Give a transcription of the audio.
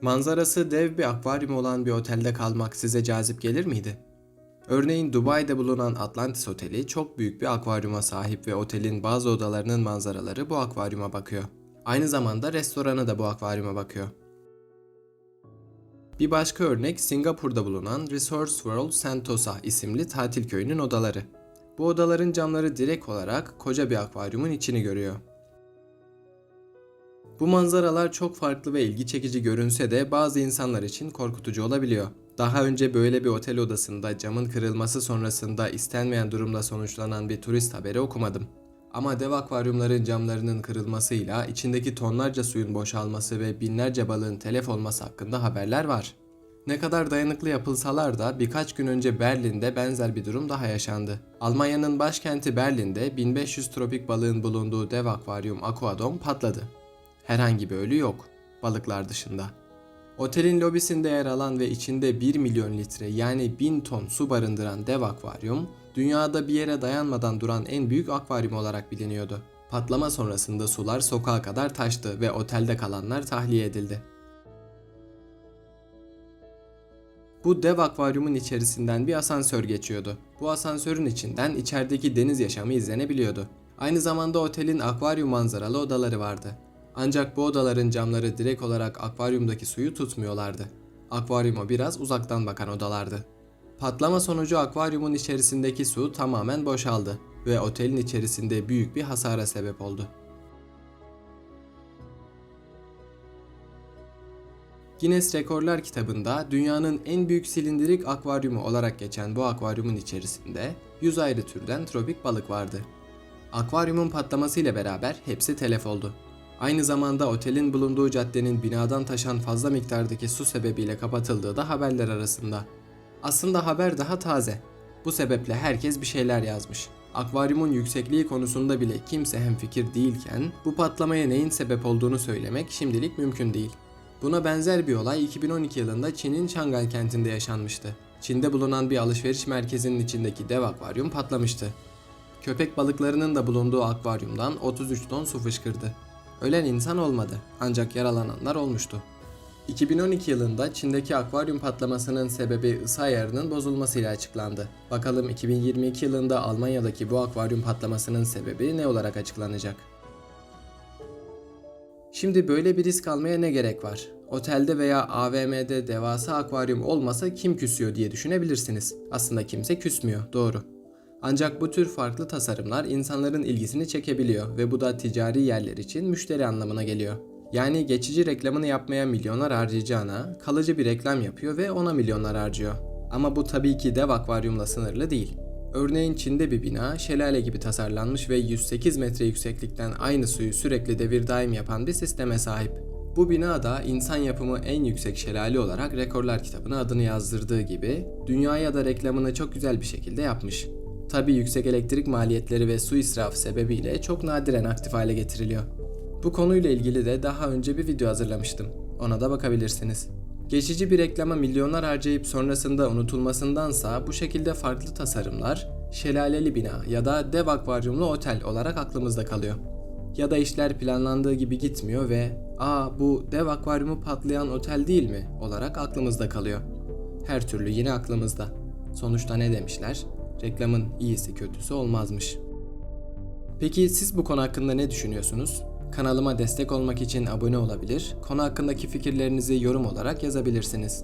Manzarası dev bir akvaryum olan bir otelde kalmak size cazip gelir miydi? Örneğin Dubai'de bulunan Atlantis Oteli çok büyük bir akvaryuma sahip ve otelin bazı odalarının manzaraları bu akvaryuma bakıyor. Aynı zamanda restoranı da bu akvaryuma bakıyor. Bir başka örnek Singapur'da bulunan Resorts World Sentosa isimli tatil köyünün odaları. Bu odaların camları direkt olarak koca bir akvaryumun içini görüyor. Bu manzaralar çok farklı ve ilgi çekici görünse de bazı insanlar için korkutucu olabiliyor. Daha önce böyle bir otel odasında camın kırılması sonrasında istenmeyen durumda sonuçlanan bir turist haberi okumadım. Ama dev akvaryumların camlarının kırılmasıyla içindeki tonlarca suyun boşalması ve binlerce balığın telef olması hakkında haberler var. Ne kadar dayanıklı yapılsalar da birkaç gün önce Berlin'de benzer bir durum daha yaşandı. Almanya'nın başkenti Berlin'de 1500 tropik balığın bulunduğu dev akvaryum Aquadome patladı. Herhangi bir ölü yok, balıklar dışında. Otelin lobisinde yer alan ve içinde 1 milyon litre yani 1000 ton su barındıran dev akvaryum, dünyada bir yere dayanmadan duran en büyük akvaryum olarak biliniyordu. Patlama sonrasında sular sokağa kadar taştı ve otelde kalanlar tahliye edildi. Bu dev akvaryumun içerisinden bir asansör geçiyordu. Bu asansörün içinden içerideki deniz yaşamı izlenebiliyordu. Aynı zamanda otelin akvaryum manzaralı odaları vardı. Ancak bu odaların camları direkt olarak akvaryumdaki suyu tutmuyorlardı. Akvaryuma biraz uzaktan bakan odalardı. Patlama sonucu akvaryumun içerisindeki su tamamen boşaldı ve otelin içerisinde büyük bir hasara sebep oldu. Guinness Rekorlar kitabında dünyanın en büyük silindirik akvaryumu olarak geçen bu akvaryumun içerisinde 100 ayrı türden tropik balık vardı. Akvaryumun patlamasıyla beraber hepsi telef oldu. Aynı zamanda otelin bulunduğu caddenin binadan taşan fazla miktardaki su sebebiyle kapatıldığı da haberler arasında. Aslında haber daha taze. Bu sebeple herkes bir şeyler yazmış. Akvaryumun yüksekliği konusunda bile kimse hemfikir değilken bu patlamaya neyin sebep olduğunu söylemek şimdilik mümkün değil. Buna benzer bir olay 2012 yılında Çin'in Şangay kentinde yaşanmıştı. Çin'de bulunan bir alışveriş merkezinin içindeki dev akvaryum patlamıştı. Köpek balıklarının da bulunduğu akvaryumdan 33 ton su fışkırdı. Ölen insan olmadı ancak yaralananlar olmuştu. 2012 yılında Çin'deki akvaryum patlamasının sebebi ısı ayarının bozulmasıyla açıklandı. Bakalım 2022 yılında Almanya'daki bu akvaryum patlamasının sebebi ne olarak açıklanacak? Şimdi böyle bir risk almaya ne gerek var? Otelde veya AVM'de devasa akvaryum olmasa kim küsüyor diye düşünebilirsiniz. Aslında kimse küsmüyor, doğru. Ancak bu tür farklı tasarımlar insanların ilgisini çekebiliyor ve bu da ticari yerler için müşteri anlamına geliyor. Yani geçici reklamını yapmaya milyonlar harcayacağına kalıcı bir reklam yapıyor ve ona milyonlar harcıyor. Ama bu tabii ki dev akvaryumla sınırlı değil. Örneğin Çin'de bir bina şelale gibi tasarlanmış ve 108 metre yükseklikten aynı suyu sürekli devir daim yapan bir sisteme sahip. Bu bina da insan yapımı en yüksek şelale olarak Rekorlar kitabına adını yazdırdığı gibi dünyaya da reklamını çok güzel bir şekilde yapmış. Tabii yüksek elektrik maliyetleri ve su israfı sebebiyle çok nadiren aktif hale getiriliyor. Bu konuyla ilgili de daha önce bir video hazırlamıştım. Ona da bakabilirsiniz. Geçici bir reklama milyonlar harcayıp sonrasında unutulmasındansa bu şekilde farklı tasarımlar, şelaleli bina ya da dev akvaryumlu otel olarak aklımızda kalıyor. Ya da işler planlandığı gibi gitmiyor ve bu dev akvaryumu patlayan otel değil mi olarak aklımızda kalıyor. Her türlü yine aklımızda. Sonuçta ne demişler? Reklamın iyisi kötüsü olmazmış. Peki siz bu konu hakkında ne düşünüyorsunuz? Kanalıma destek olmak için abone olabilir, konu hakkındaki fikirlerinizi yorum olarak yazabilirsiniz.